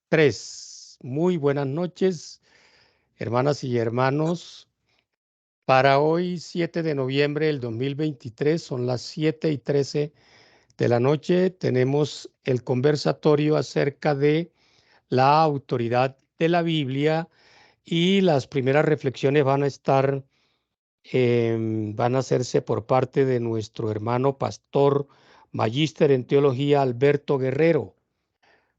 3. Muy buenas noches, hermanas y hermanos. Para hoy, 7 de noviembre del 2023, son las 7:13 de la noche. Tenemos el conversatorio acerca de la autoridad de la Biblia y las primeras reflexiones van a hacerse por parte de nuestro hermano pastor, magíster en teología, Alberto Guerrero.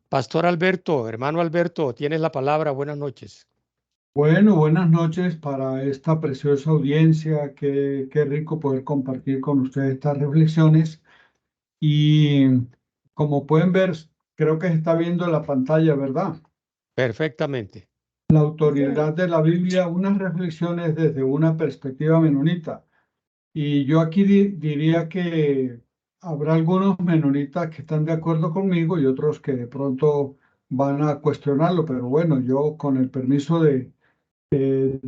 Pastor Alberto, hermano Alberto, tienes la palabra. Buenas noches. Bueno, buenas noches para esta preciosa audiencia. Qué rico poder compartir con ustedes estas reflexiones. Y como pueden ver, creo que se está viendo en la pantalla, ¿verdad? Perfectamente. La autoridad de la Biblia, unas reflexiones desde una perspectiva menonita. Y yo aquí diría que habrá algunos menonitas que están de acuerdo conmigo y otros que de pronto van a cuestionarlo. Pero bueno, yo con el permiso de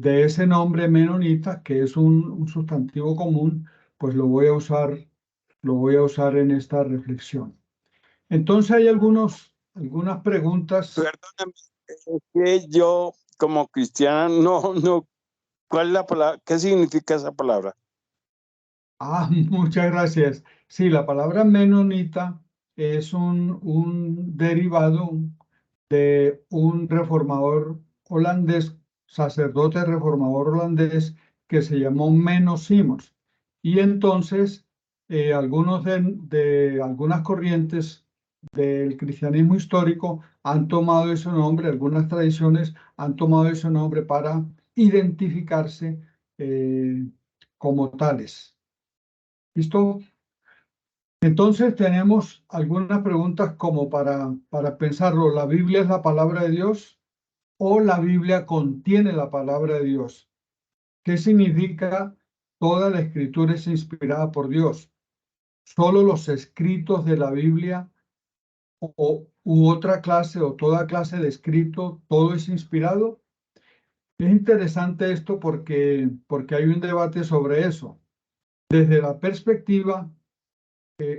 ese nombre menonita, que es un sustantivo común, pues lo voy a usar en esta reflexión. Entonces hay algunas preguntas. Perdóname, es que yo como cristiana no, ¿cuál es la palabra? ¿Qué significa esa palabra? Muchas gracias. Sí, la palabra menonita es un derivado de un reformador holandés, sacerdote reformador holandés, que se llamó Menno Simons. Y entonces algunas corrientes del cristianismo histórico han tomado ese nombre, algunas tradiciones han tomado ese nombre para identificarse como tales. ¿Listo? Entonces tenemos algunas preguntas como para pensarlo. ¿La Biblia es la palabra de Dios o la Biblia contiene la palabra de Dios? ¿Qué significa toda la escritura es inspirada por Dios? ¿Solo los escritos de la Biblia u otra clase o toda clase de escrito, todo es inspirado? Es interesante esto porque hay un debate sobre eso. Desde la perspectiva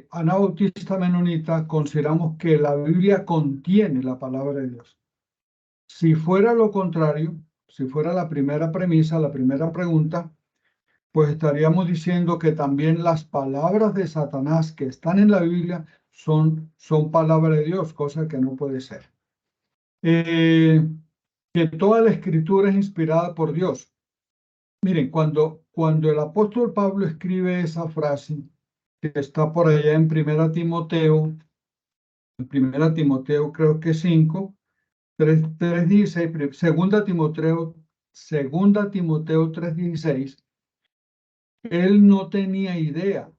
anabautista menonita, consideramos que la Biblia contiene la palabra de Dios. Si fuera lo contrario, si fuera la primera premisa, la primera pregunta, pues estaríamos diciendo que también las palabras de Satanás que están en la Biblia son palabra de Dios, cosa que no puede ser. Que toda la escritura es inspirada por Dios. Miren, cuando el apóstol Pablo escribe esa frase, que está por allá en Primera Timoteo creo que 5, 3:16, Segunda Timoteo 3:16, él no tenía idea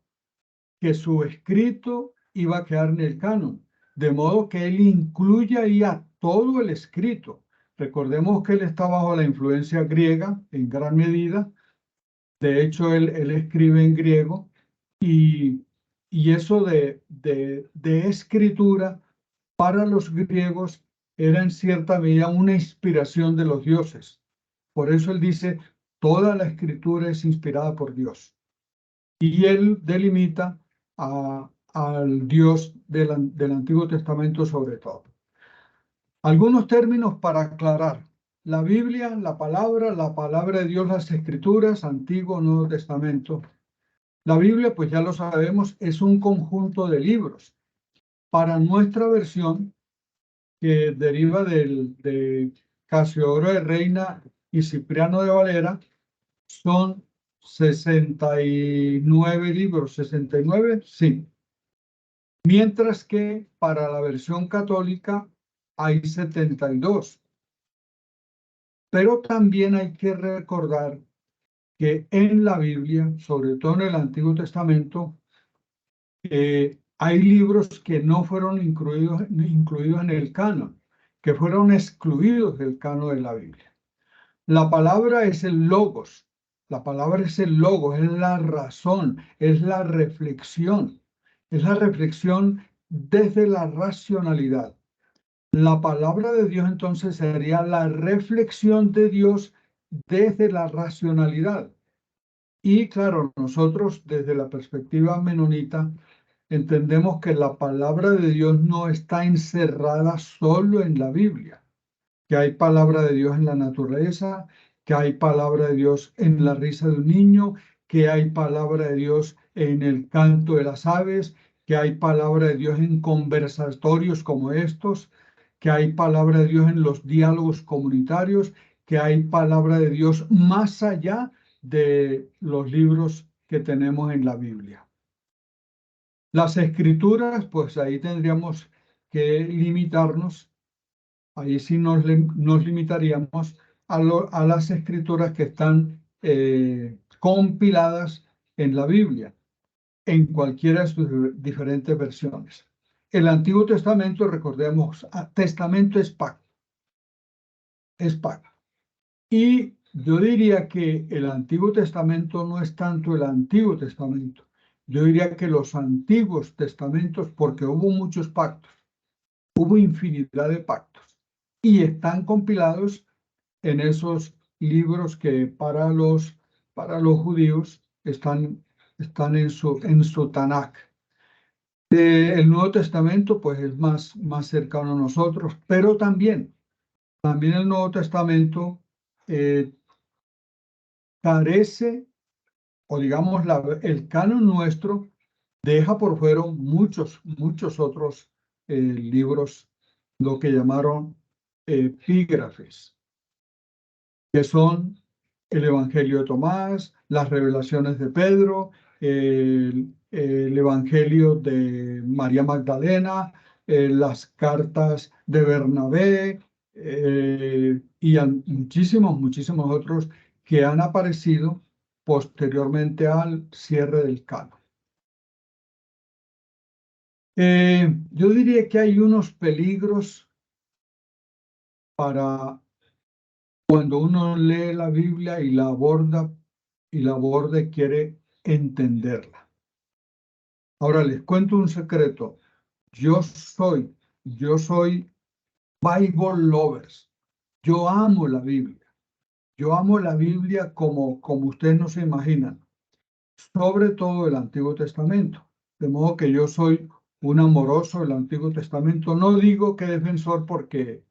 que su escrito iba a quedar en el canon, de modo que él incluye ahí a todo el escrito. Recordemos que él está bajo la influencia griega en gran medida. De hecho, él escribe en griego y eso de escritura para los griegos era en cierta medida una inspiración de los dioses. Por eso él dice, toda la escritura es inspirada por Dios. Y él delimita al Dios del Antiguo Testamento sobre todo. Algunos términos para aclarar. La Biblia, la palabra de Dios, las Escrituras, Antiguo, Nuevo Testamento. La Biblia, pues ya lo sabemos, es un conjunto de libros. Para nuestra versión, que deriva de Casiodoro de Reina y Cipriano de Valera, son 69 libros. ¿69? Sí. Mientras que para la versión católica hay 72. Pero también hay que recordar que en la Biblia, sobre todo en el Antiguo Testamento, hay libros que no fueron incluidos en el canon, que fueron excluidos del canon de la Biblia. La palabra es el logos, la palabra es el logos, es la razón, es la reflexión desde la racionalidad. La palabra de Dios entonces sería la reflexión de Dios desde la racionalidad. Y claro, nosotros desde la perspectiva menonita entendemos que la palabra de Dios no está encerrada solo en la Biblia, que hay palabra de Dios en la naturaleza, que hay palabra de Dios en la risa de un niño, que hay palabra de Dios en el canto de las aves, que hay palabra de Dios en conversatorios como estos, que hay palabra de Dios en los diálogos comunitarios, que hay palabra de Dios más allá de los libros que tenemos en la Biblia. Las escrituras, pues ahí tendríamos que limitarnos, ahí sí nos limitaríamos a las escrituras que están compiladas en la Biblia, en cualquiera de sus diferentes versiones. El Antiguo Testamento, recordemos, testamento es pacto, es pacto. Y yo diría que el Antiguo Testamento no es tanto el Antiguo Testamento. Yo diría que los antiguos testamentos, porque hubo muchos pactos, hubo infinidad de pactos, y están compilados en esos libros que para los judíos están en su Tanakh. El Nuevo Testamento, pues es más cercano a nosotros, pero también el Nuevo Testamento carece, o digamos, el canon nuestro deja por fuera muchos otros libros, lo que llamaron epígrafes, que son el Evangelio de Tomás, las revelaciones de Pedro, el Evangelio de María Magdalena, las cartas de Bernabé y muchísimos otros que han aparecido posteriormente al cierre del canon. Yo diría que hay unos peligros para cuando uno lee la Biblia y la aborda y quiere entenderla. Ahora les cuento un secreto. Yo soy Bible lovers. Yo amo la Biblia. Yo amo la Biblia como ustedes no se imaginan. Sobre todo el Antiguo Testamento. De modo que yo soy un amoroso del Antiguo Testamento. No digo que defensor porque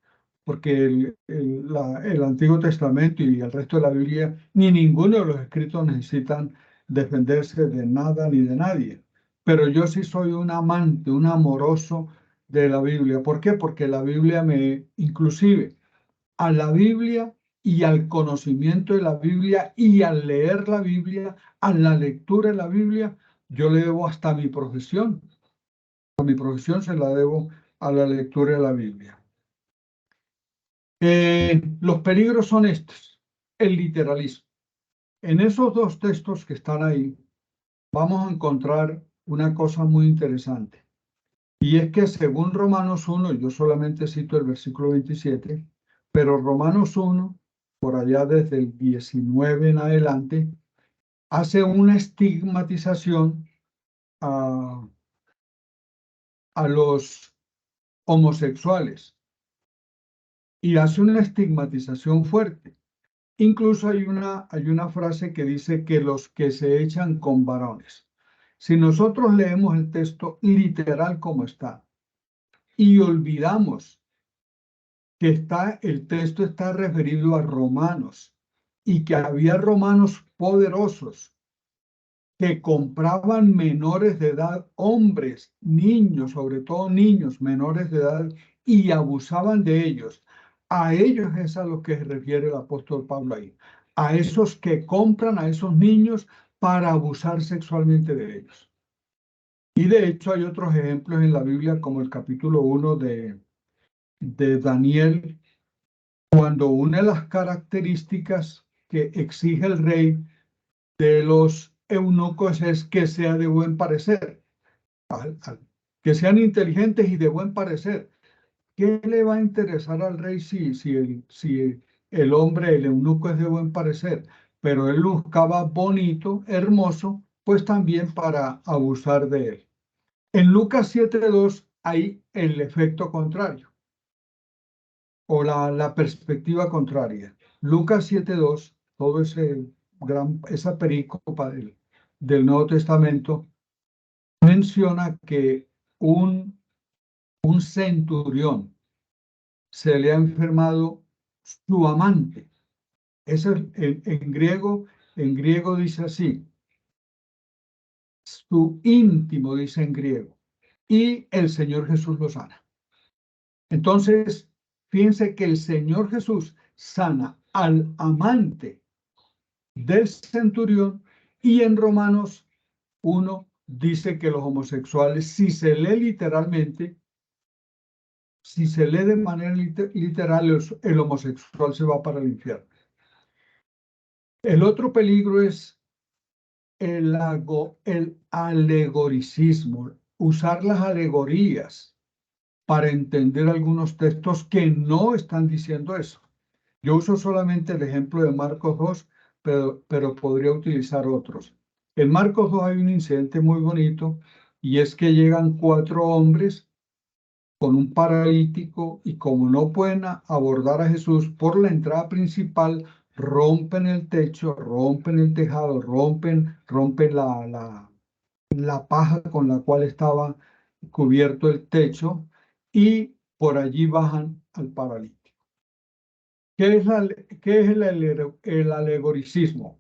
el Antiguo Testamento y el resto de la Biblia, ni ninguno de los escritos necesitan defenderse de nada ni de nadie. Pero yo sí soy un amante, un amoroso de la Biblia. ¿Por qué? Porque la Biblia inclusive a la Biblia y al conocimiento de la Biblia y al leer la Biblia, a la lectura de la Biblia, yo le debo hasta mi profesión. A mi profesión se la debo a la lectura de la Biblia. Los peligros son estos, el literalismo. En esos dos textos que están ahí, vamos a encontrar una cosa muy interesante. Y es que según Romanos 1, yo solamente cito el versículo 27, pero Romanos 1, por allá desde el 19 en adelante, hace una estigmatización a los homosexuales y hace una estigmatización fuerte. Incluso hay una frase que dice que los que se echan con varones. Si nosotros leemos el texto literal como está y olvidamos que el texto está referido a romanos y que había romanos poderosos que compraban menores de edad, hombres, niños, sobre todo niños menores de edad, y abusaban de ellos. A ellos es a los que se refiere el apóstol Pablo ahí, a esos que compran a esos niños para abusar sexualmente de ellos. Y de hecho hay otros ejemplos en la Biblia, como el capítulo 1 de Daniel, cuando una de las características que exige el rey de los eunucos es que sea de buen parecer, que sean inteligentes y de buen parecer. ¿Qué le va a interesar al rey si el hombre, el eunuco es de buen parecer? Pero él buscaba bonito, hermoso, pues también para abusar de él. En Lucas 7:2 hay el efecto contrario o la perspectiva contraria. Lucas 7:2, todo esa perícopa del Nuevo Testamento, menciona que un centurión se le ha enfermado su amante. Eso en griego dice así, su íntimo dice en griego, y el Señor Jesús lo sana. Entonces, fíjense que el Señor Jesús sana al amante del centurión, y en Romanos 1 dice que los homosexuales, si se lee literalmente, si se lee de manera literal, el homosexual se va para el infierno. El otro peligro es el alegoricismo, usar las alegorías para entender algunos textos que no están diciendo eso. Yo uso solamente el ejemplo de Marcos 2, pero podría utilizar otros. En Marcos 2 hay un incidente muy bonito, y es que llegan 4 hombres con un paralítico, y como no pueden abordar a Jesús por la entrada principal, rompen el techo, rompen el tejado, rompen la paja con la cual estaba cubierto el techo, y por allí bajan al paralítico. ¿Qué es el alegoricismo?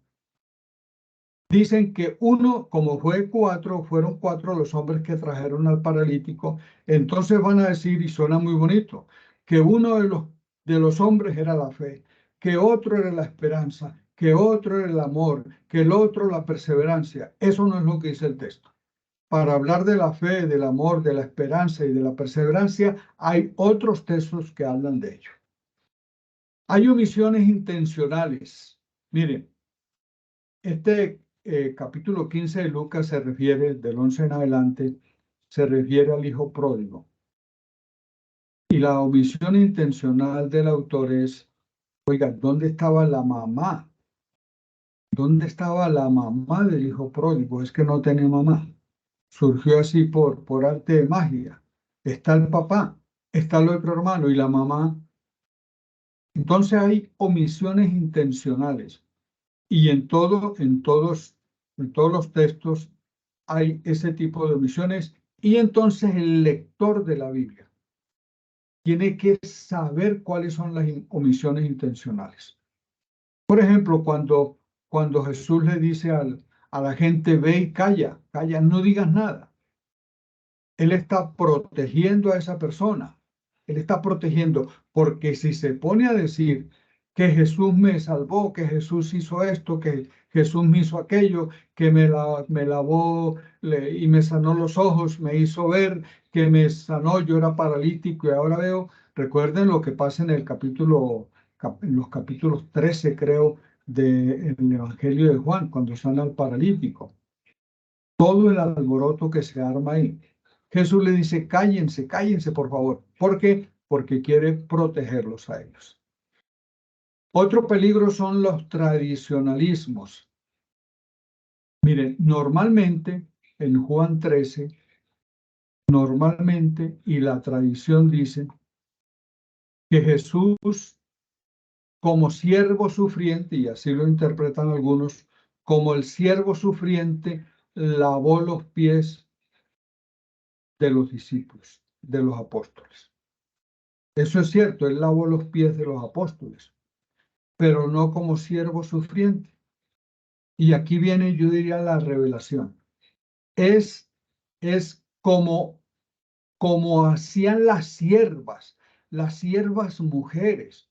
Dicen que como fueron 4 los hombres que trajeron al paralítico, entonces van a decir, y suena muy bonito, que uno de los hombres era la fe, que otro era la esperanza, que otro era el amor, que el otro la perseverancia. Eso no es lo que dice el texto. Para hablar de la fe, del amor, de la esperanza y de la perseverancia, hay otros textos que hablan de ello. Hay omisiones intencionales. Miren, este capítulo 15 de Lucas se refiere, del 11 en adelante, se refiere al hijo pródigo. Y la omisión intencional del autor es, oiga, ¿dónde estaba la mamá? ¿Dónde estaba la mamá del hijo pródigo? Es que no tenía mamá. Surgió así por arte de magia. Está el papá, está el otro hermano y la mamá. Entonces hay omisiones intencionales. Y en todos los textos hay ese tipo de omisiones, y entonces el lector de la Biblia tiene que saber cuáles son las omisiones intencionales. Por ejemplo, cuando Jesús le dice a la gente, ve y calla, no digas nada. Él está protegiendo a esa persona. Él está protegiendo, porque si se pone a decir que Jesús me salvó, que Jesús hizo esto, que Jesús me hizo aquello, que me lavó y me sanó los ojos, me hizo ver, que me sanó, yo era paralítico y ahora veo. Recuerden lo que pasa en en los capítulos 13, creo, del Evangelio de Juan, cuando sana al paralítico. Todo el alboroto que se arma ahí. Jesús le dice, cállense, por favor. ¿Por qué? Porque quiere protegerlos a ellos. Otro peligro son los tradicionalismos. Miren, normalmente en Juan 13, y la tradición dice que Jesús, como siervo sufriente, y así lo interpretan algunos, como el siervo sufriente, lavó los pies de los discípulos, de los apóstoles. Eso es cierto, él lavó los pies de los apóstoles, pero no como siervo sufriente. Y aquí viene, yo diría, la revelación. Es como hacían las siervas mujeres,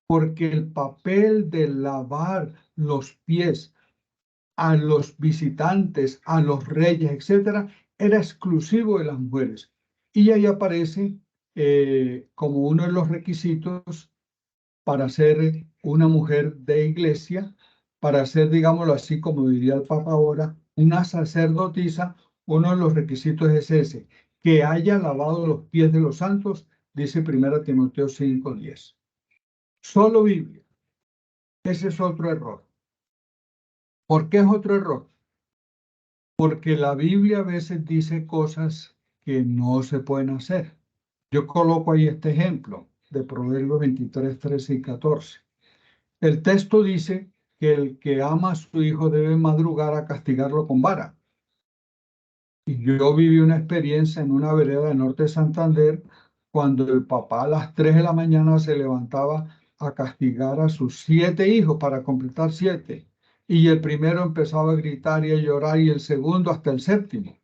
porque el papel de lavar los pies a los visitantes, a los reyes, etcétera, era exclusivo de las mujeres. Y ahí aparece como uno de los requisitos para ser una mujer de iglesia, para ser, digámoslo así, como diría el Papa ahora, una sacerdotisa. Uno de los requisitos es ese, que haya lavado los pies de los santos, dice 1 Timoteo 5:10. Solo Biblia. Ese es otro error. ¿Por qué es otro error? Porque la Biblia a veces dice cosas que no se pueden hacer. Yo coloco ahí este ejemplo de Proverbios 23, 13 y 14. El texto dice que el que ama a su hijo debe madrugar a castigarlo con vara. Y yo viví una experiencia en una vereda de Norte de Santander cuando el papá a las 3 de la mañana se levantaba a castigar a sus 7 hijos para completar 7. Y el primero empezaba a gritar y a llorar y el segundo hasta el séptimo.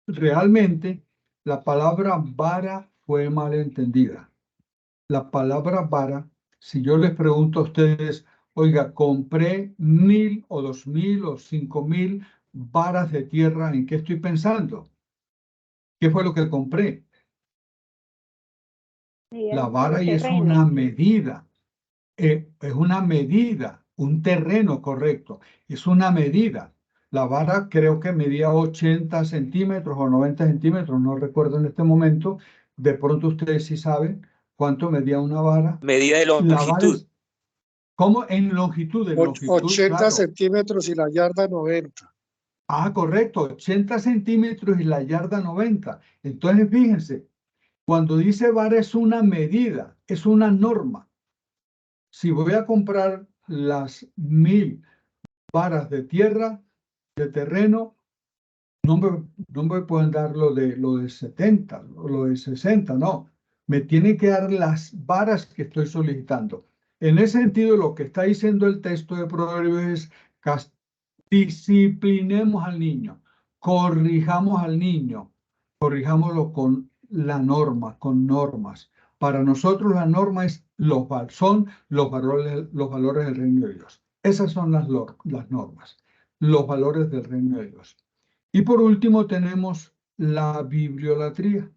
Realmente la palabra vara fue mal entendida. La palabra vara, si yo les pregunto a ustedes, oiga, compré 1.000 o 2.000 o 5.000 varas de tierra, ¿en qué estoy pensando? ¿Qué fue lo que compré? La vara y es una medida, un terreno correcto, es una medida. La vara creo que medía 80 centímetros o 90 centímetros, no recuerdo en este momento. De pronto ustedes sí saben cuánto medía una vara. Medida de La vara longitud. es, ¿cómo? En longitud, 80 claro. centímetros y la yarda 90. Ah, correcto, 80 centímetros y la yarda 90. Entonces, fíjense, cuando dice vara es una medida, es una norma. Si voy a comprar las 1.000 varas de tierra, de terreno, no me pueden dar lo de 70 o lo de 60, no. Me tienen que dar las varas que estoy solicitando. En ese sentido, lo que está diciendo el texto de Proverbios es disciplinemos al niño, corrijamos al niño, corrijámoslo con la norma, con normas. Para nosotros la norma es son los valores del reino de Dios. Esas son las normas, los valores del reino de Dios. Y por último tenemos la bibliolatría.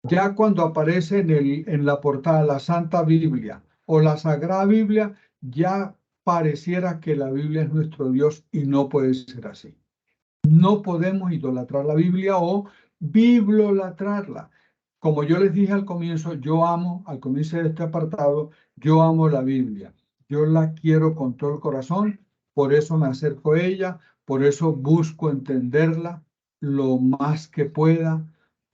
Ya cuando aparece en la portada la Santa Biblia o la Sagrada Biblia, ya pareciera que la Biblia es nuestro Dios y no puede ser así. No podemos idolatrar la Biblia o bibliolatrarla. Como yo les dije al comienzo, al comienzo de este apartado, yo amo la Biblia. Yo la quiero con todo el corazón, por eso me acerco a ella, por eso busco entenderla lo más que pueda,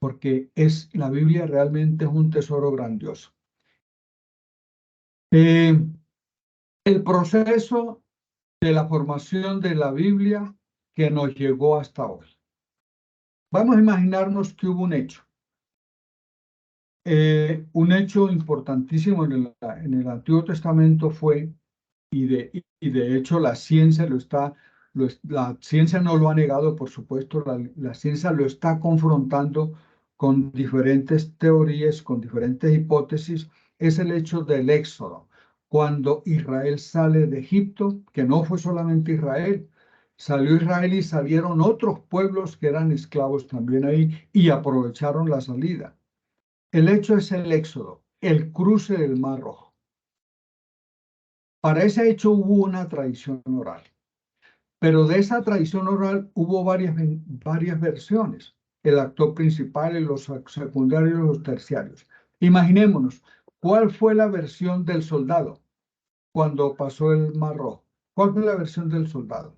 porque la Biblia realmente es un tesoro grandioso. El proceso de la formación de la Biblia que nos llegó hasta hoy. Vamos a imaginarnos que hubo un hecho importantísimo en el Antiguo Testamento fue, y de hecho la ciencia la ciencia no lo ha negado, por supuesto, la ciencia lo está confrontando con diferentes teorías, con diferentes hipótesis, es el hecho del Éxodo. Cuando Israel sale de Egipto, que no fue solamente Israel, salió Israel y salieron otros pueblos que eran esclavos también ahí y aprovecharon la salida. El hecho es el Éxodo, el cruce del Mar Rojo. Para ese hecho hubo una tradición oral, pero de esa tradición oral hubo varias versiones, el actor principal, los secundarios y los terciarios. Imaginémonos, ¿cuál fue la versión del soldado cuando pasó el Mar Rojo? ¿Cuál fue la versión del soldado?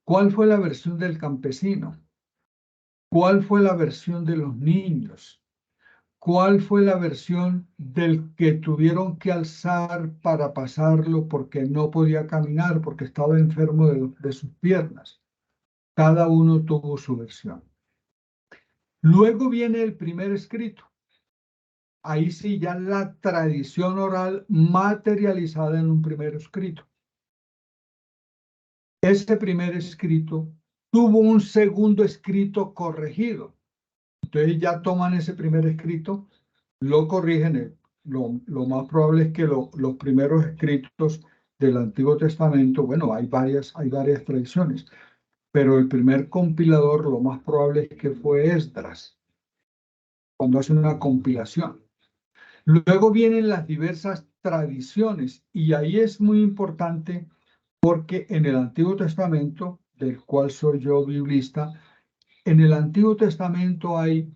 ¿Cuál fue la versión del campesino? ¿Cuál fue la versión de los niños? ¿Cuál fue la versión del que tuvieron que alzar para pasarlo porque no podía caminar, porque estaba enfermo de sus piernas? Cada uno tuvo su versión. Luego viene el primer escrito. Ahí sí ya la tradición oral materializada en un primer escrito. Ese primer escrito tuvo un segundo escrito corregido. Entonces ya toman ese primer escrito, lo corrigen. Lo más probable es que los primeros escritos del Antiguo Testamento, bueno, hay varias tradiciones, pero el primer compilador lo más probable es que fue Esdras, cuando hace una compilación. Luego vienen las diversas tradiciones y ahí es muy importante porque en el Antiguo Testamento, del cual soy yo biblista, en el Antiguo Testamento hay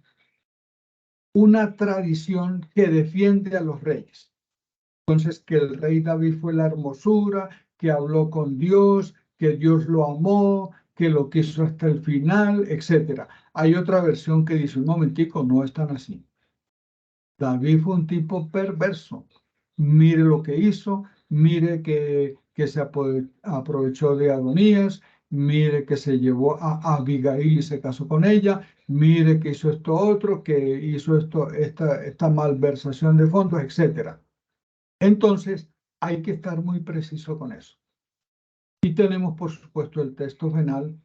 una tradición que defiende a los reyes. Entonces, que el rey David fue la hermosura, que habló con Dios, que Dios lo amó, que lo quiso hasta el final, etc. Hay otra versión que dice, un momentico, no es tan así. David fue un tipo perverso. Mire lo que hizo, mire que se aprovechó de Adonías, mire que se llevó a Abigail y se casó con ella, mire que hizo esto otro, que hizo esta malversación de fondos, etc. Entonces, hay que estar muy preciso con eso. Y tenemos, por supuesto, el texto final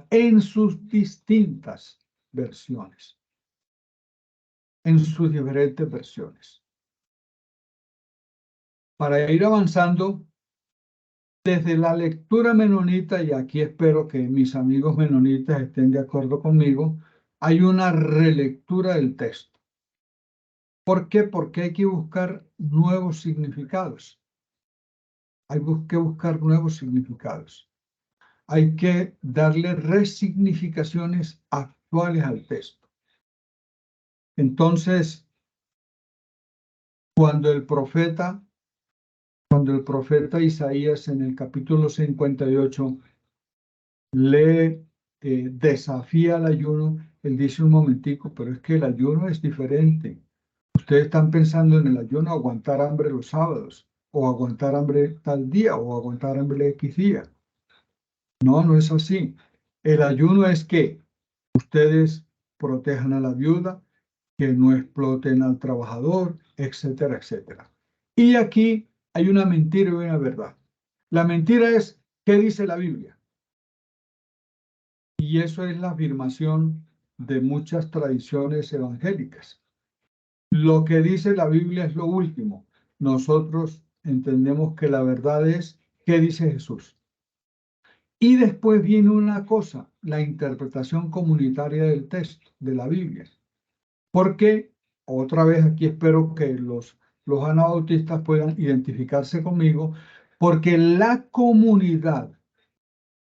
en sus distintas versiones, en sus diferentes versiones. Para ir avanzando, desde la lectura menonita, y aquí espero que mis amigos menonitas estén de acuerdo conmigo, hay una relectura del texto. ¿Por qué? Porque hay que buscar nuevos significados. Hay que buscar nuevos significados. Hay que darle resignificaciones actuales al texto. Entonces, cuando el profeta Isaías en el capítulo 58 le desafía al ayuno, él dice un momentico, pero es que el ayuno es diferente. Ustedes están pensando en el ayuno aguantar hambre los sábados, o aguantar hambre tal día, o aguantar hambre X día. No, no es así. El ayuno es que ustedes protejan a la viuda, que no exploten al trabajador, etcétera, etcétera. Y aquí hay una mentira y una verdad. La mentira es, ¿qué dice la Biblia? Y eso es la afirmación de muchas tradiciones evangélicas. Lo que dice la Biblia es lo último. Nosotros entendemos que la verdad es, ¿qué dice Jesús? Y después viene una cosa, la interpretación comunitaria del texto, de la Biblia. Porque, otra vez aquí espero que los anabautistas puedan identificarse conmigo, porque la comunidad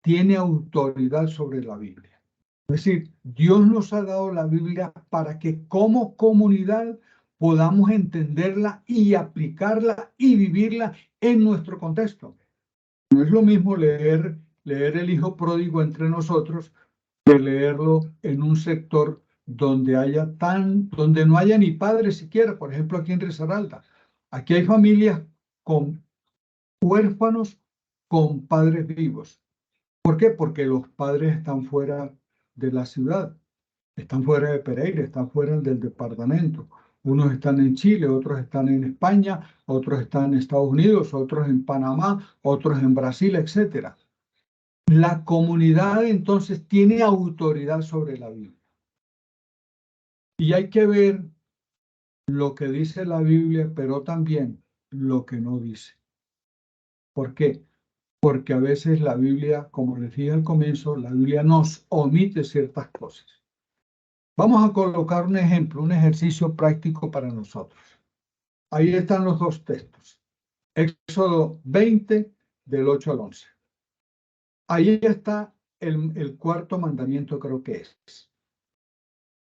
tiene autoridad sobre la Biblia. Es decir, Dios nos ha dado la Biblia para que como comunidad podamos entenderla y aplicarla y vivirla en nuestro contexto. No es lo mismo leer el Hijo Pródigo entre nosotros que leerlo en un sector donde no haya ni padres siquiera, por ejemplo aquí en Risaralda. Aquí hay familias con huérfanos con padres vivos. ¿Por qué? Porque los padres están fuera de la ciudad, están fuera de Pereira, están fuera del departamento. Unos están en Chile, otros están en España, otros están en Estados Unidos, otros en Panamá, otros en Brasil, etc. La comunidad entonces tiene autoridad sobre la Biblia. Y hay que ver lo que dice la Biblia, pero también lo que no dice. ¿Por qué? Porque a veces la Biblia, como les dije al comienzo, la Biblia nos omite ciertas cosas. Vamos a colocar un ejemplo, un ejercicio práctico para nosotros. Ahí están los dos textos. Éxodo 20, del 8 al 11. Ahí está el cuarto mandamiento, creo que es.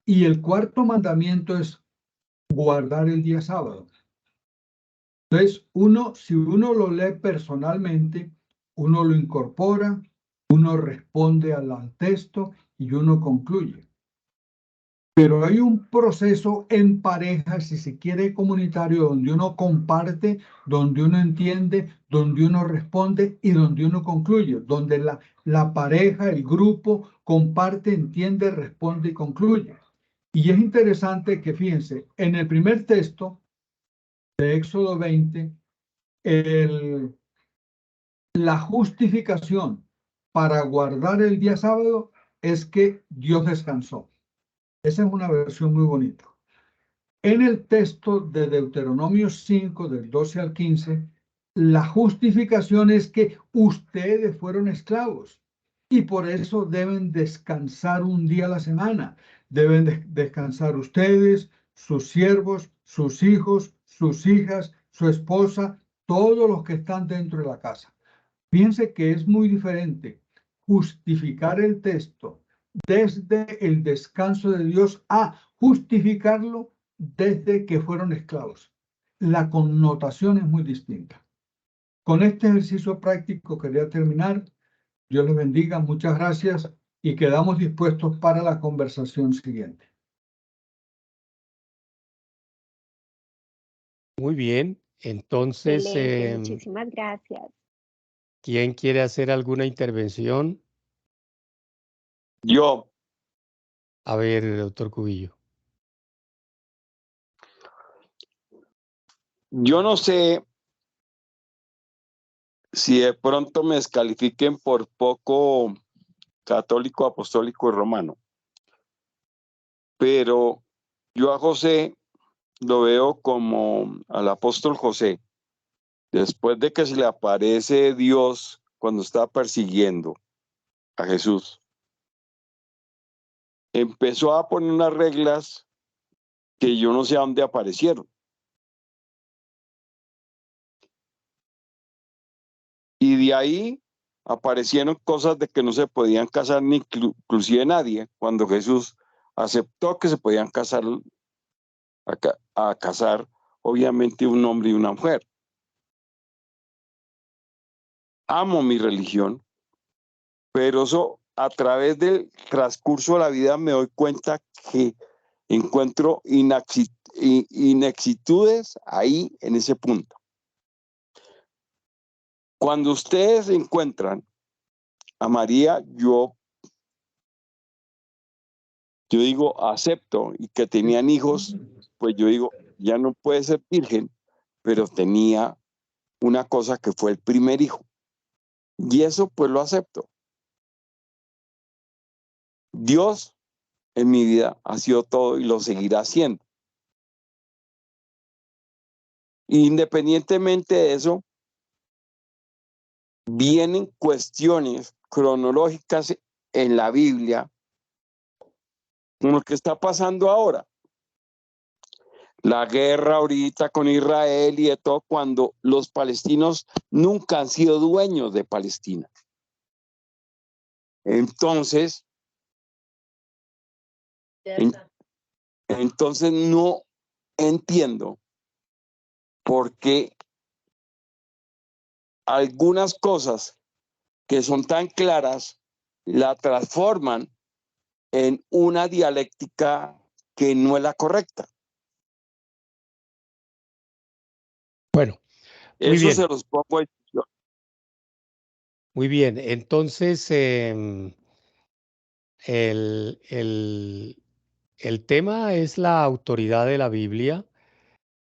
Y el cuarto mandamiento es guardar el día sábado. Entonces, si uno lo lee personalmente, uno lo incorpora, uno responde al texto y uno concluye. Pero hay un proceso en pareja, si se quiere, comunitario, donde uno comparte, donde uno entiende, donde uno responde y donde uno concluye, donde la pareja, el grupo, comparte, entiende, responde y concluye. Y es interesante que, fíjense, en el primer texto de Éxodo 20, la justificación para guardar el día sábado es que Dios descansó. Esa es una versión muy bonita. En el texto de Deuteronomio 5, del 12 al 15, la justificación es que ustedes fueron esclavos y por eso deben descansar un día a la semana. Deben descansar ustedes, sus siervos, sus hijos, sus hijas, su esposa, todos los que están dentro de la casa. Fíjense que es muy diferente justificar el texto desde el descanso de Dios a justificarlo desde que fueron esclavos. La connotación es muy distinta. Con este ejercicio práctico quería terminar. Dios les bendiga, muchas gracias y quedamos dispuestos para la conversación siguiente. Muy bien, entonces Excelente, muchísimas gracias. ¿Quién quiere hacer alguna intervención? Yo, A ver, doctor Cubillo. yo no sé si de pronto me descalifiquen por poco católico, apostólico y romano, pero yo a José lo veo como al apóstol José, después de que se le aparece Dios cuando está persiguiendo a Jesús, empezó a poner unas reglas que yo no sé a dónde aparecieron. Y de ahí aparecieron cosas de que no se podían casar ni inclusive nadie, cuando Jesús aceptó que se podían casar, a casar obviamente un hombre y una mujer. Amo mi religión, pero eso a través del transcurso de la vida me doy cuenta que encuentro inexactitudes ahí en ese punto. Cuando ustedes encuentran a María, yo digo, acepto, y que tenían hijos, pues yo digo, ya no puede ser virgen, pero tenía una cosa que fue el primer hijo. Y eso pues lo acepto. Dios en mi vida ha sido todo y lo seguirá haciendo. Independientemente de eso, vienen cuestiones cronológicas en la Biblia, como lo que está pasando ahora. La guerra ahorita con Israel y de todo, cuando los palestinos nunca han sido dueños de Palestina. Entonces, entonces no entiendo por qué algunas cosas que son tan claras la transforman en una dialéctica que no es la correcta. Bueno, muy Eso bien. se los pongo a discusión. Muy bien. Entonces, el tema es la autoridad de la Biblia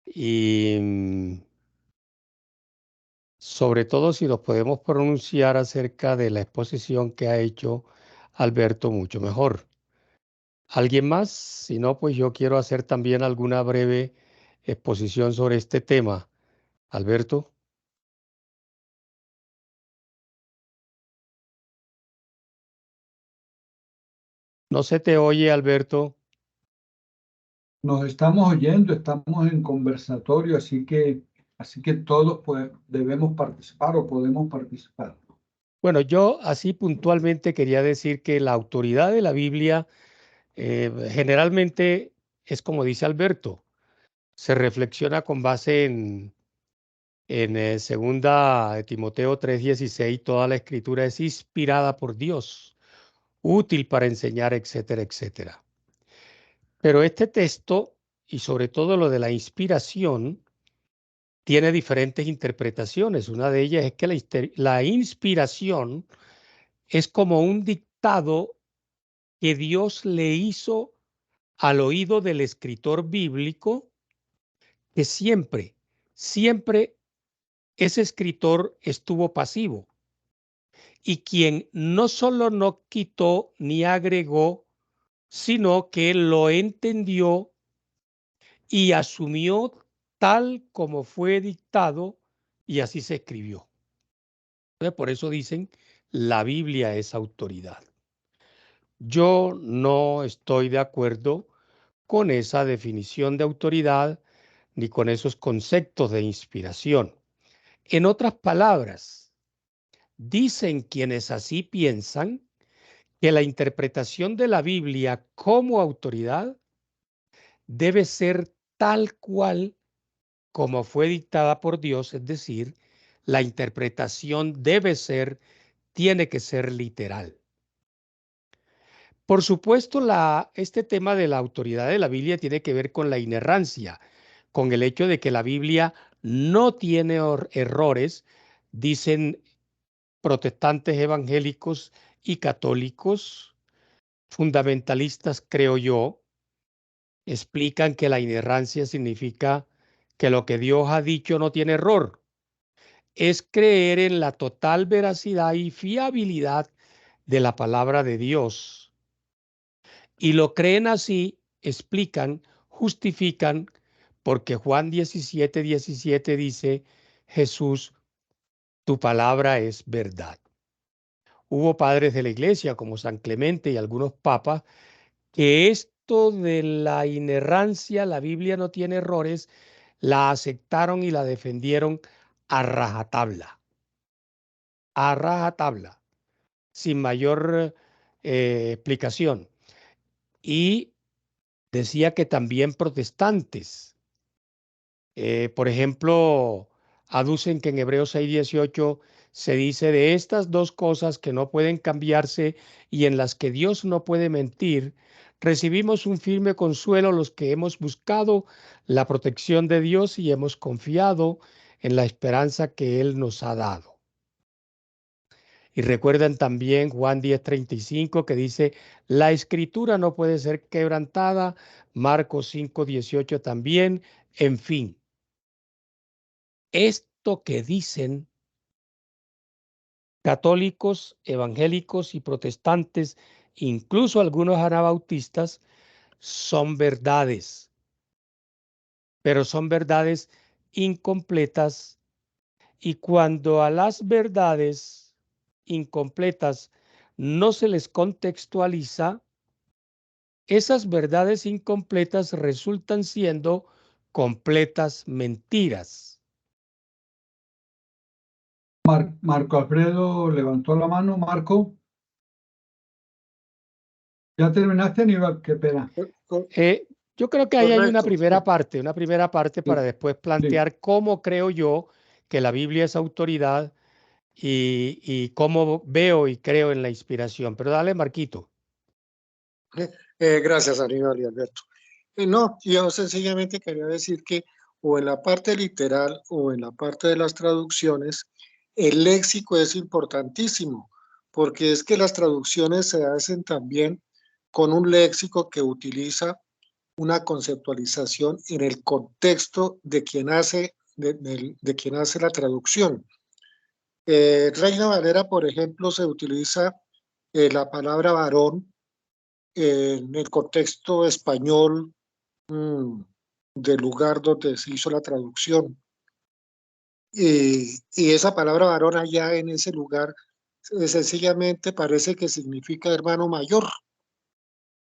y sobre todo si nos podemos pronunciar acerca de la exposición que ha hecho Alberto, mucho mejor. ¿Alguien más? Si no, pues yo quiero hacer también alguna breve exposición sobre este tema. Alberto. No se te oye, Alberto. Nos estamos oyendo, estamos en conversatorio, así que todos pues, debemos participar o podemos participar. Bueno, yo así puntualmente quería decir que la autoridad de la Biblia generalmente es como dice Alberto, se reflexiona con base en segunda de Timoteo 3:16, toda la escritura es inspirada por Dios, útil para enseñar, etcétera, etcétera. Pero este texto, y sobre todo lo de la inspiración, tiene diferentes interpretaciones. Una de ellas es que la inspiración es como un dictado que Dios le hizo al oído del escritor bíblico, que siempre ese escritor estuvo pasivo y quien no solo no quitó ni agregó, sino que lo entendió y asumió tal como fue dictado y así se escribió. Entonces, por eso dicen, la Biblia es autoridad. Yo no estoy de acuerdo con esa definición de autoridad ni con esos conceptos de inspiración. En otras palabras, dicen quienes así piensan que la interpretación de la Biblia como autoridad debe ser tal cual como fue dictada por Dios, es decir, la interpretación tiene que ser literal. Por supuesto, este tema de la autoridad de la Biblia tiene que ver con la inerrancia, con el hecho de que la Biblia no tiene errores, dicen protestantes evangélicos y católicos, fundamentalistas, creo yo, explican que la inerrancia significa que lo que Dios ha dicho no tiene error. Es creer en la total veracidad y fiabilidad de la palabra de Dios. Y lo creen así, explican, justifican, porque Juan 17:17 dice, Jesús, tu palabra es verdad. Hubo padres de la iglesia como San Clemente y algunos papas que esto de la inerrancia, la Biblia no tiene errores, la aceptaron y la defendieron a rajatabla, sin mayor explicación. Y decía que también protestantes, por ejemplo, aducen que en Hebreos 6:18 se dice de estas dos cosas que no pueden cambiarse y en las que Dios no puede mentir, recibimos un firme consuelo los que hemos buscado la protección de Dios y hemos confiado en la esperanza que Él nos ha dado. Y recuerdan también Juan 10:35 que dice, la escritura no puede ser quebrantada, Marcos 5:18 también, en fin. Esto que dicen católicos, evangélicos y protestantes, incluso algunos anabautistas, son verdades, pero son verdades incompletas y cuando a las verdades incompletas no se les contextualiza, esas verdades incompletas resultan siendo completas mentiras. Marco Alfredo levantó la mano. Marco, ¿ya terminaste, Aníbal? Qué pena. Yo creo que ahí hay una Correcto. primera parte para Sí, después sí. plantear cómo creo yo que la Biblia es autoridad y cómo veo y creo en la inspiración. Pero dale, Marquito. Gracias, Aníbal y Alberto. No, yo sencillamente quería decir que o en la parte literal o en la parte de las traducciones, el léxico es importantísimo, porque es que las traducciones se hacen también con un léxico que utiliza una conceptualización en el contexto de quien hace, de quien hace la traducción. Reina Valera, por ejemplo, se utiliza la palabra varón en el contexto español del lugar donde se hizo la traducción. Y esa palabra varón allá en ese lugar sencillamente parece que significa hermano mayor.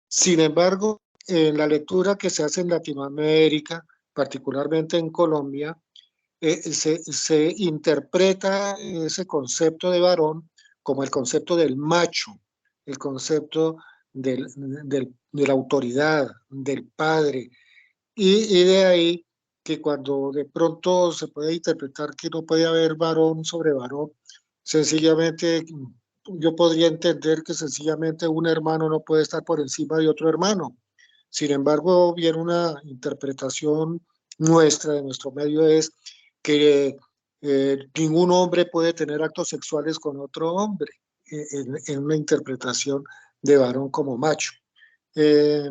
Sin embargo, en la lectura que se hace en Latinoamérica, particularmente en Colombia, se interpreta ese concepto de varón como el concepto del macho, el concepto de la autoridad, del padre. Y de ahí que cuando de pronto se puede interpretar que no puede haber varón sobre varón, sencillamente yo podría entender que sencillamente un hermano no puede estar por encima de otro hermano. Sin embargo, bien una interpretación nuestra, de nuestro medio, es que ningún hombre puede tener actos sexuales con otro hombre, en una interpretación de varón como macho. Eh,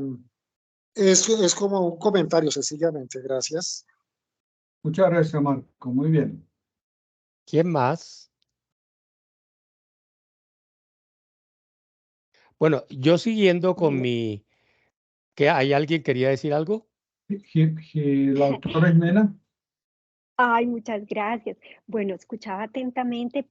es como un comentario, sencillamente. Gracias. Muchas gracias, Marco. Muy bien. ¿Quién más? Bueno, yo siguiendo con mi... ¿Qué? ¿Hay alguien que quería decir algo? La doctora Jimena. Ay, muchas gracias. Bueno, escuchaba atentamente.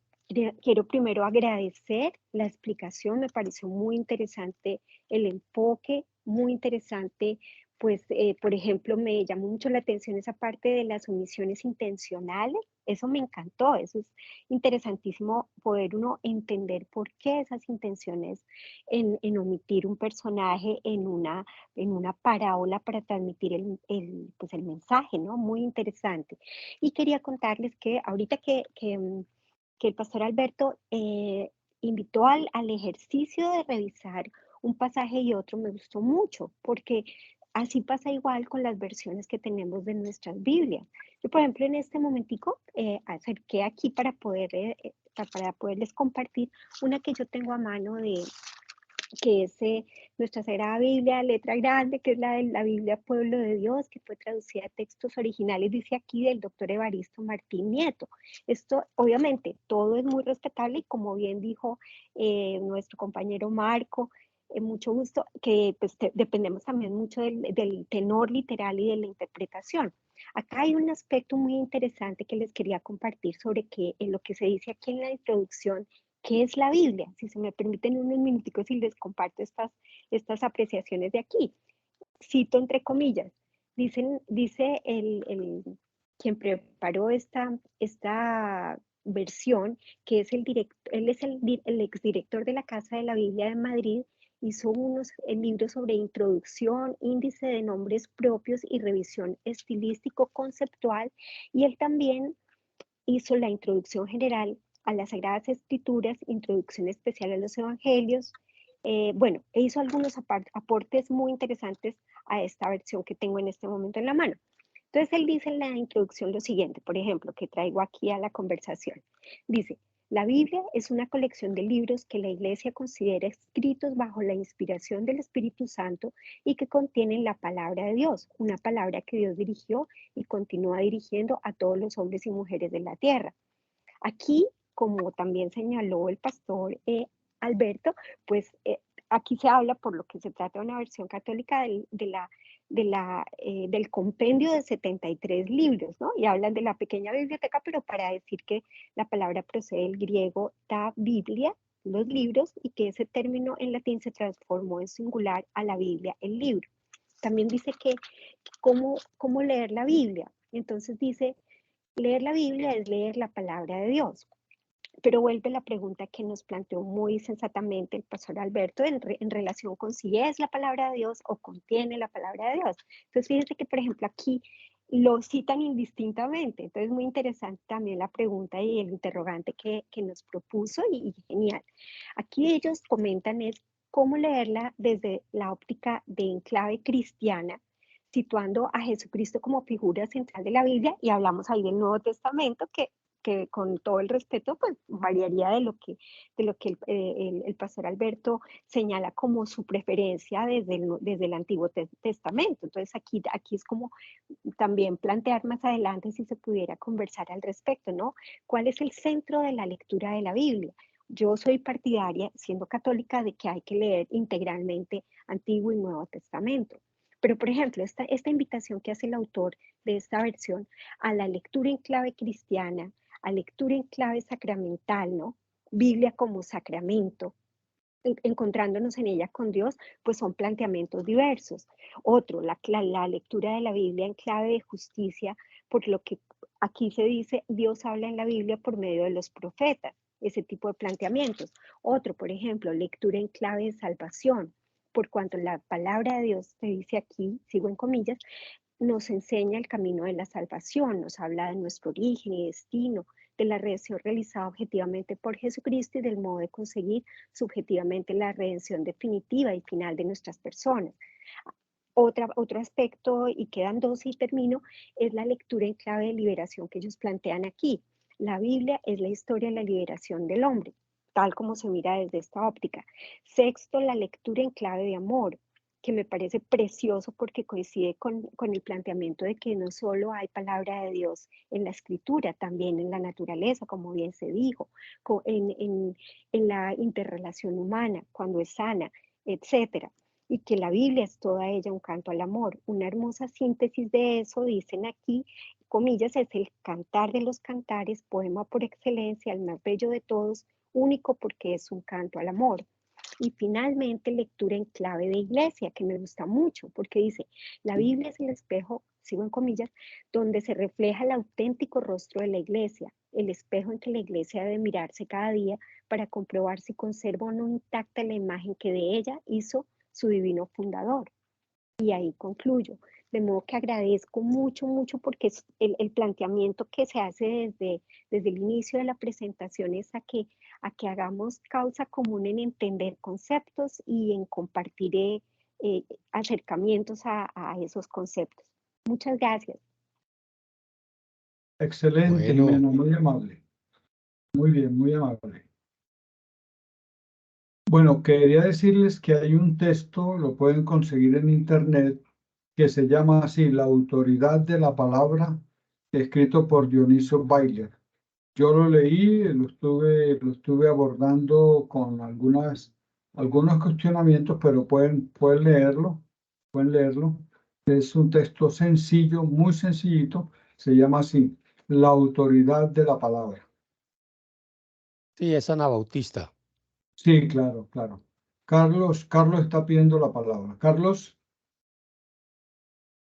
Quiero primero agradecer la explicación, me pareció muy interesante el enfoque, muy interesante, pues, por ejemplo, me llamó mucho la atención esa parte de las omisiones intencionales, eso me encantó, eso es interesantísimo poder uno entender por qué esas intenciones en omitir un personaje en una parábola para transmitir pues el mensaje, ¿no? Muy interesante. Y quería contarles que ahorita que el pastor Alberto invitó al ejercicio de revisar un pasaje y otro, me gustó mucho, porque así pasa igual con las versiones que tenemos de nuestras Biblias. Yo, por ejemplo, en este momentico acerqué aquí para poder para poderles compartir una que yo tengo a mano que es nuestra Sagrada Biblia, letra grande, que es la de la Biblia Pueblo de Dios, que fue traducida a textos originales, dice aquí, del doctor Evaristo Martín Nieto. Esto, obviamente, todo es muy respetable y como bien dijo nuestro compañero Marco, mucho gusto, que pues, dependemos también mucho del tenor literal y de la interpretación. Acá hay un aspecto muy interesante que les quería compartir sobre en lo que se dice aquí en la introducción. ¿Qué es la Biblia? Si se me permiten unos minuticos y les comparto estas apreciaciones de aquí. Cito entre comillas. Dice quien preparó esta versión, que es él es el exdirector de la Casa de la Biblia de Madrid, hizo unos libros sobre introducción, índice de nombres propios y revisión estilístico-conceptual, y él también hizo la introducción general a las Sagradas Escrituras, introducción especial a los Evangelios. Bueno, hizo algunos aportes muy interesantes a esta versión que tengo en este momento en la mano. Entonces, él dice en la introducción lo siguiente, por ejemplo, que traigo aquí a la conversación. Dice, la Biblia es una colección de libros que la Iglesia considera escritos bajo la inspiración del Espíritu Santo y que contienen la palabra de Dios, una palabra que Dios dirigió y continúa dirigiendo a todos los hombres y mujeres de la tierra. Aquí, como también señaló el pastor Alberto, pues aquí se habla, por lo que se trata de una versión católica del compendio de 73 libros, ¿no? Y hablan de la pequeña biblioteca, pero para decir que la palabra procede del griego ta biblia, los libros, y que ese término en latín se transformó en singular a la Biblia, el libro. También dice que cómo leer la Biblia. Entonces dice, leer la Biblia es leer la palabra de Dios. Pero vuelve la pregunta que nos planteó muy sensatamente el pastor Alberto en relación con si es la palabra de Dios o contiene la palabra de Dios. Entonces, fíjense que, por ejemplo, aquí lo citan indistintamente. Entonces, muy interesante también la pregunta y el interrogante que nos propuso y genial. Aquí ellos comentan es cómo leerla desde la óptica de enclave cristiana, situando a Jesucristo como figura central de la Biblia, y hablamos ahí del Nuevo Testamento, que con todo el respeto, pues variaría de lo que el pastor Alberto señala como su preferencia desde el Antiguo Testamento. Entonces aquí es como también plantear más adelante si se pudiera conversar al respecto, ¿no? ¿Cuál es el centro de la lectura de la Biblia? Yo soy partidaria, siendo católica, de que hay que leer integralmente Antiguo y Nuevo Testamento. Pero, por ejemplo, esta invitación que hace el autor de esta versión a la lectura en clave cristiana, a lectura en clave sacramental, ¿no? Biblia como sacramento, encontrándonos en ella con Dios, pues son planteamientos diversos. Otro, la lectura de la Biblia en clave de justicia, por lo que aquí se dice, Dios habla en la Biblia por medio de los profetas, ese tipo de planteamientos. Otro, por ejemplo, lectura en clave de salvación, por cuanto la palabra de Dios te dice aquí, sigo en comillas, nos enseña el camino de la salvación, nos habla de nuestro origen y destino, de la redención realizada objetivamente por Jesucristo y del modo de conseguir subjetivamente la redención definitiva y final de nuestras personas. Otro aspecto, y quedan dos y termino, es la lectura en clave de liberación que ellos plantean aquí. La Biblia es la historia de la liberación del hombre, tal como se mira desde esta óptica. Sexto, la lectura en clave de amor, que me parece precioso porque coincide con el planteamiento de que no solo hay palabra de Dios en la escritura, también en la naturaleza, como bien se dijo, en la interrelación humana, cuando es sana, etcétera. Y que la Biblia es toda ella un canto al amor. Una hermosa síntesis de eso, dicen aquí, comillas, es el cantar de los cantares, poema por excelencia, el más bello de todos, único porque es un canto al amor. Y finalmente, lectura en clave de iglesia, que me gusta mucho, porque dice, la Biblia es el espejo, sigo en comillas, donde se refleja el auténtico rostro de la iglesia, el espejo en que la iglesia debe mirarse cada día para comprobar si conserva o no intacta la imagen que de ella hizo su divino fundador. Y ahí concluyo. De modo que agradezco mucho, mucho, porque el planteamiento que se hace desde el inicio de la presentación es a que hagamos causa común en entender conceptos y en compartir acercamientos a esos conceptos. Muchas gracias. Excelente, Bueno. Jimena, muy amable. Muy bien, muy amable. Bueno, quería decirles que hay un texto, lo pueden conseguir en internet, que se llama así, La autoridad de la palabra, escrito por Dionisio Bailer. Yo lo leí, lo estuve abordando con algunos cuestionamientos, pero pueden leerlo. Es un texto sencillo, muy sencillito, se llama así, La autoridad de la palabra. Sí, es Anabautista. Sí, claro, claro. Carlos está pidiendo la palabra. Carlos,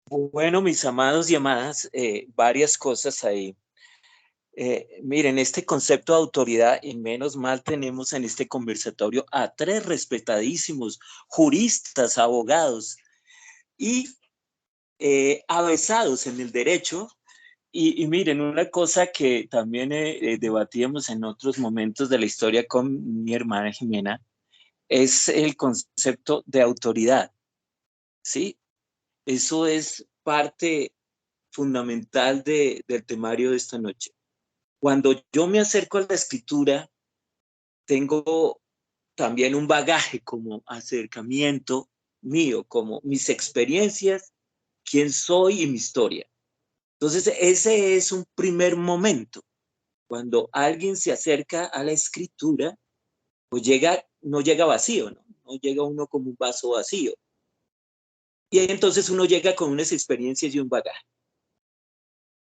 Bueno, mis amados y amadas, varias cosas ahí. Miren, este concepto de autoridad, y menos mal tenemos en este conversatorio a tres respetadísimos juristas, abogados y avesados en el derecho. Y miren, una cosa que también debatíamos en otros momentos de la historia con mi hermana Jimena es el concepto de autoridad, ¿sí? Eso es parte fundamental del temario de esta noche. Cuando yo me acerco a la escritura, tengo también un bagaje como acercamiento mío, como mis experiencias, quién soy y mi historia. Entonces, ese es un primer momento. Cuando alguien se acerca a la escritura, pues no llega vacío, ¿no? No llega uno como un vaso vacío. Y entonces uno llega con unas experiencias y un bagaje.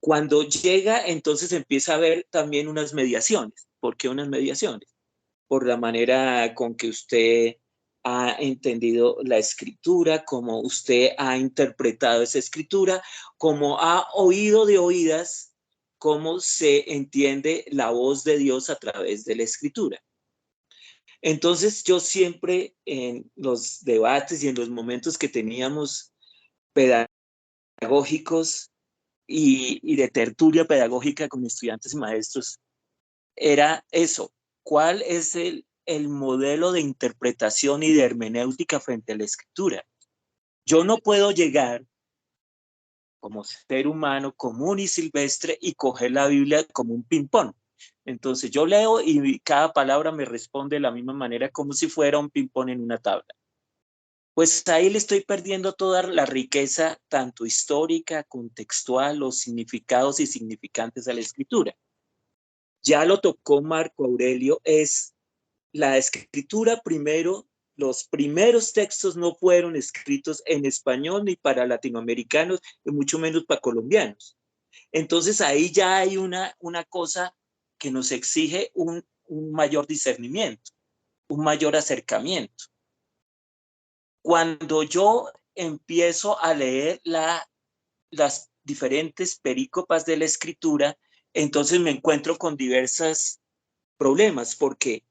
Cuando llega, entonces empieza a ver también unas mediaciones. ¿Por qué unas mediaciones? Por la manera con que usted ha entendido la escritura, como usted ha interpretado esa escritura, como ha oído de oídas cómo se entiende la voz de Dios a través de la escritura. Entonces yo siempre en los debates y en los momentos que teníamos pedagógicos y de tertulia pedagógica con estudiantes y maestros, era eso. ¿Cuál es el modelo de interpretación y de hermenéutica frente a la escritura? Yo no puedo llegar como ser humano común y silvestre y coger la Biblia como un ping-pong. Entonces yo leo y cada palabra me responde de la misma manera como si fuera un ping-pong en una tabla. Pues ahí le estoy perdiendo toda la riqueza, tanto histórica, contextual, los significados y significantes de la escritura. Ya lo tocó Marco Aurelio, es la escritura primero, los primeros textos no fueron escritos en español ni para latinoamericanos, y mucho menos para colombianos. Entonces ahí ya hay una cosa que nos exige un mayor discernimiento, un mayor acercamiento. Cuando yo empiezo a leer las diferentes perícopas de la escritura, entonces me encuentro con diversos problemas, porque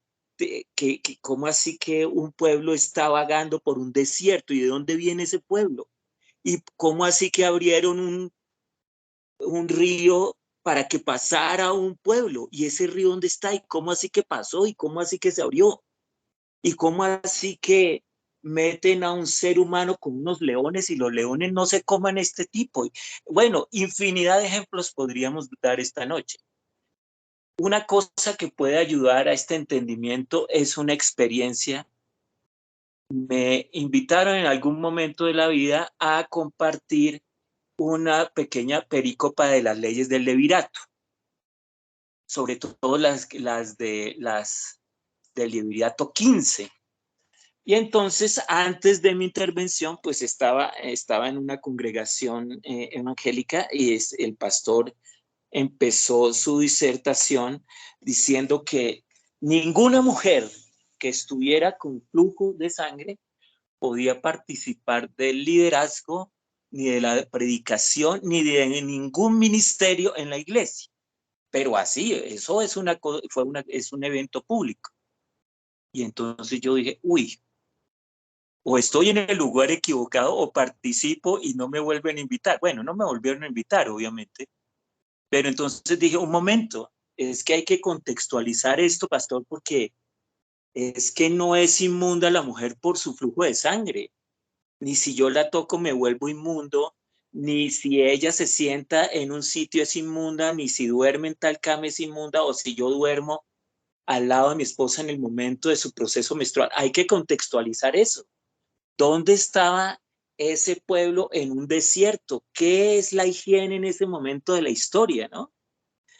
¿cómo así que un pueblo está vagando por un desierto? ¿Y de dónde viene ese pueblo? ¿Y cómo así que abrieron un río para que pasara un pueblo? ¿Y ese río dónde está? ¿Y cómo así que pasó? ¿Y cómo así que se abrió? ¿Y cómo así que meten a un ser humano con unos leones y los leones no se coman este tipo? Bueno, infinidad de ejemplos podríamos dar esta noche. Una cosa que puede ayudar a este entendimiento es una experiencia. Me invitaron en algún momento de la vida a compartir una pequeña perícopa de las leyes del levirato, sobre todo las del levirato 15. Y entonces, antes de mi intervención, pues estaba en una congregación evangélica y el pastor empezó su disertación diciendo que ninguna mujer que estuviera con flujo de sangre podía participar del liderazgo, ni de la predicación, ni de ningún ministerio en la iglesia. Pero así, eso es es un evento público. Y entonces yo dije, uy, o estoy en el lugar equivocado o participo y no me vuelven a invitar. Bueno, no me volvieron a invitar, obviamente. Pero entonces dije, un momento, es que hay que contextualizar esto, pastor, porque es que no es inmunda la mujer por su flujo de sangre. Ni si yo la toco me vuelvo inmundo, ni si ella se sienta en un sitio es inmunda, ni si duerme en tal cama es inmunda, o si yo duermo al lado de mi esposa en el momento de su proceso menstrual. Hay que contextualizar eso. ¿Dónde estaba ese pueblo en un desierto? ¿Qué es la higiene en ese momento de la historia, no?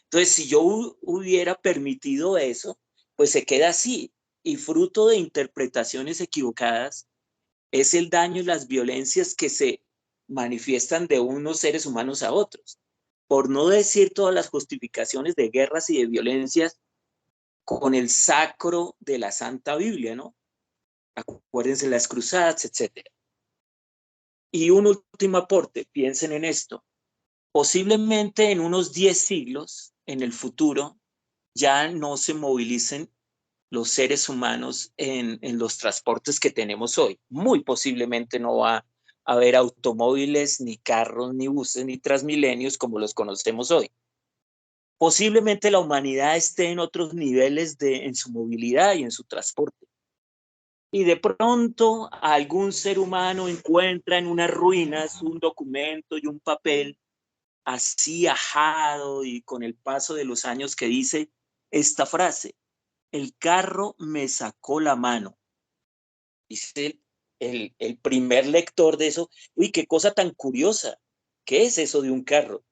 Entonces, si yo hubiera permitido eso, pues se queda así. Y fruto de interpretaciones equivocadas es el daño y las violencias que se manifiestan de unos seres humanos a otros. Por no decir todas las justificaciones de guerras y de violencias con el sacro de la Santa Biblia, ¿no? Acuérdense las cruzadas, etc. Y un último aporte, piensen en esto. Posiblemente en unos 10 siglos, en el futuro, ya no se movilicen los seres humanos en los transportes que tenemos hoy. Muy posiblemente no va a haber automóviles, ni carros, ni buses, ni transmilenios como los conocemos hoy. Posiblemente la humanidad esté en otros niveles en su movilidad y en su transporte. Y de pronto algún ser humano encuentra en unas ruinas un documento y un papel así ajado y con el paso de los años que dice esta frase: el carro me sacó la mano. Dice el primer lector de eso. Uy, qué cosa tan curiosa. ¿Qué es eso de un carro?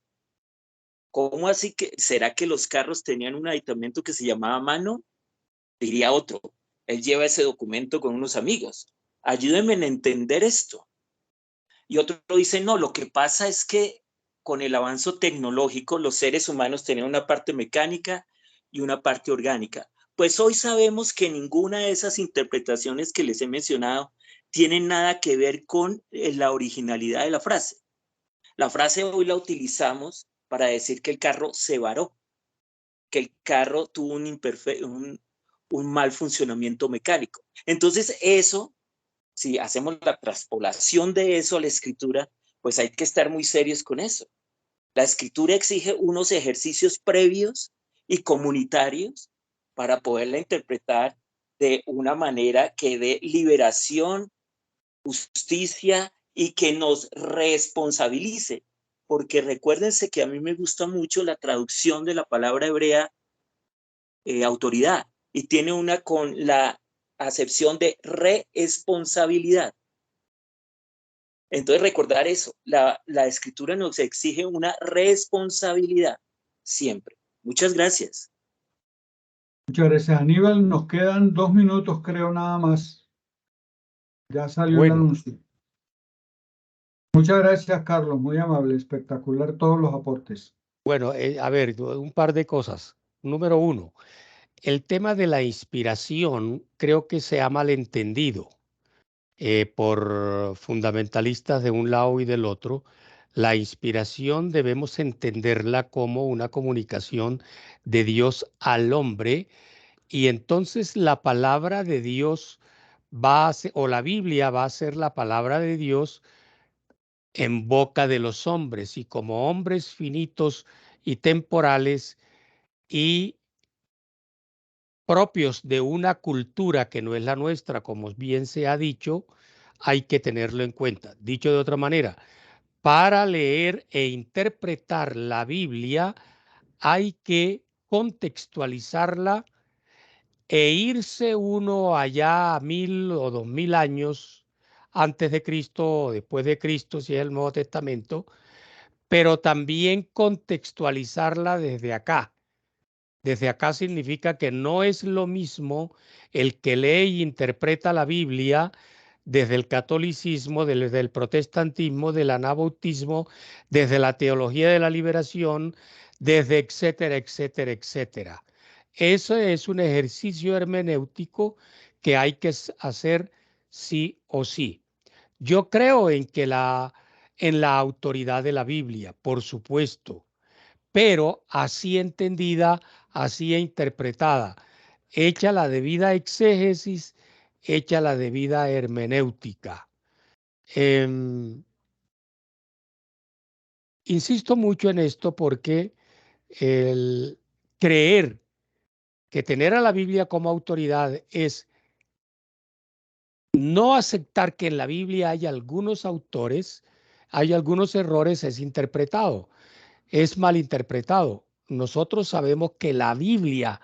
¿Cómo así que será que los carros tenían un aditamento que se llamaba mano? Diría otro. Él lleva ese documento con unos amigos. Ayúdenme a entender esto. Y otro dice, no, lo que pasa es que con el avance tecnológico los seres humanos tenían una parte mecánica y una parte orgánica. Pues hoy sabemos que ninguna de esas interpretaciones que les he mencionado tienen nada que ver con la originalidad de la frase. La frase hoy la utilizamos para decir que el carro se varó, que el carro tuvo un mal funcionamiento mecánico. Entonces eso, si hacemos la traspolación de eso a la escritura, pues hay que estar muy serios con eso. La escritura exige unos ejercicios previos y comunitarios para poderla interpretar de una manera que dé liberación, justicia y que nos responsabilice. Porque recuérdense que a mí me gusta mucho la traducción de la palabra hebrea autoridad, y tiene una con la acepción de responsabilidad. Entonces recordar eso, la escritura nos exige una responsabilidad siempre. Muchas gracias. Muchas gracias, Aníbal. Nos quedan 2 minutos, creo, nada más. Ya salió el anuncio. Muchas gracias, Carlos. Muy amable, espectacular todos los aportes. Bueno, a ver, un par de cosas. Número uno, el tema de la inspiración creo que se ha malentendido por fundamentalistas de un lado y del otro. La inspiración debemos entenderla como una comunicación de Dios al hombre, y entonces la palabra de Dios va a ser, o la Biblia va a ser la palabra de Dios en boca de los hombres, y como hombres finitos y temporales y propios de una cultura que no es la nuestra, como bien se ha dicho, hay que tenerlo en cuenta. Dicho de otra manera, para leer e interpretar la Biblia hay que contextualizarla e irse uno allá a 1000 o 2000 años antes de Cristo o después de Cristo, si es el Nuevo Testamento, pero también contextualizarla desde acá. Desde acá significa que no es lo mismo el que lee y interpreta la Biblia desde el catolicismo, desde el protestantismo, del anabautismo, desde la teología de la liberación, desde etcétera, etcétera, etcétera. Eso es un ejercicio hermenéutico que hay que hacer sí o sí. Yo creo en la autoridad de la Biblia, por supuesto, pero así entendida, así interpretada, hecha la debida exégesis, hecha la debida hermenéutica. Insisto mucho en esto porque el creer que tener a la Biblia como autoridad es no aceptar que en la Biblia hay algunos autores, hay algunos errores, es interpretado, es malinterpretado. Nosotros sabemos que la Biblia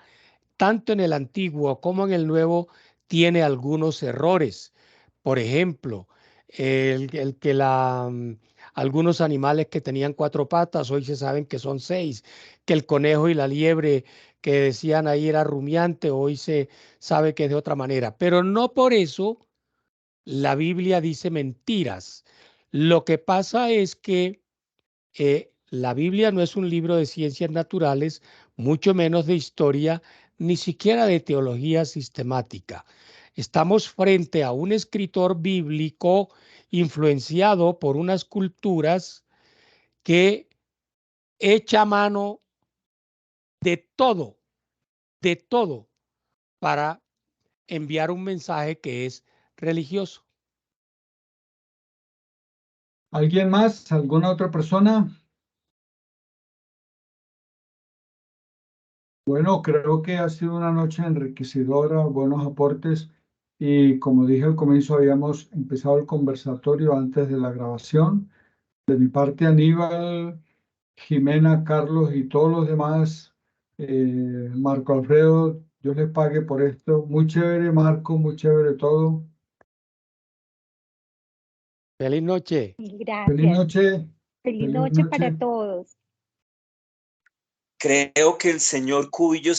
tanto en el Antiguo como en el Nuevo, tiene algunos errores. Por ejemplo, el que algunos animales que tenían 4 patas hoy se saben que son 6, que el conejo y la liebre que decían ahí era rumiante, hoy se sabe que es de otra manera. Pero no por eso la Biblia dice mentiras. Lo que pasa es que la Biblia no es un libro de ciencias naturales, mucho menos de historia, ni siquiera de teología sistemática. Estamos frente a un escritor bíblico influenciado por unas culturas que echa mano de todo, para enviar un mensaje que es religioso. ¿Alguien más? ¿Alguna otra persona? Bueno, creo que ha sido una noche enriquecedora, buenos aportes y como dije al comienzo, habíamos empezado el conversatorio antes de la grabación. De mi parte, Aníbal, Jimena, Carlos y todos los demás, Marco Alfredo, Dios les pague por esto. Muy chévere, Marco, muy chévere todo. Feliz noche. Feliz Gracias. noche. Feliz Feliz noche para noche. todos. Creo que el señor Cubillos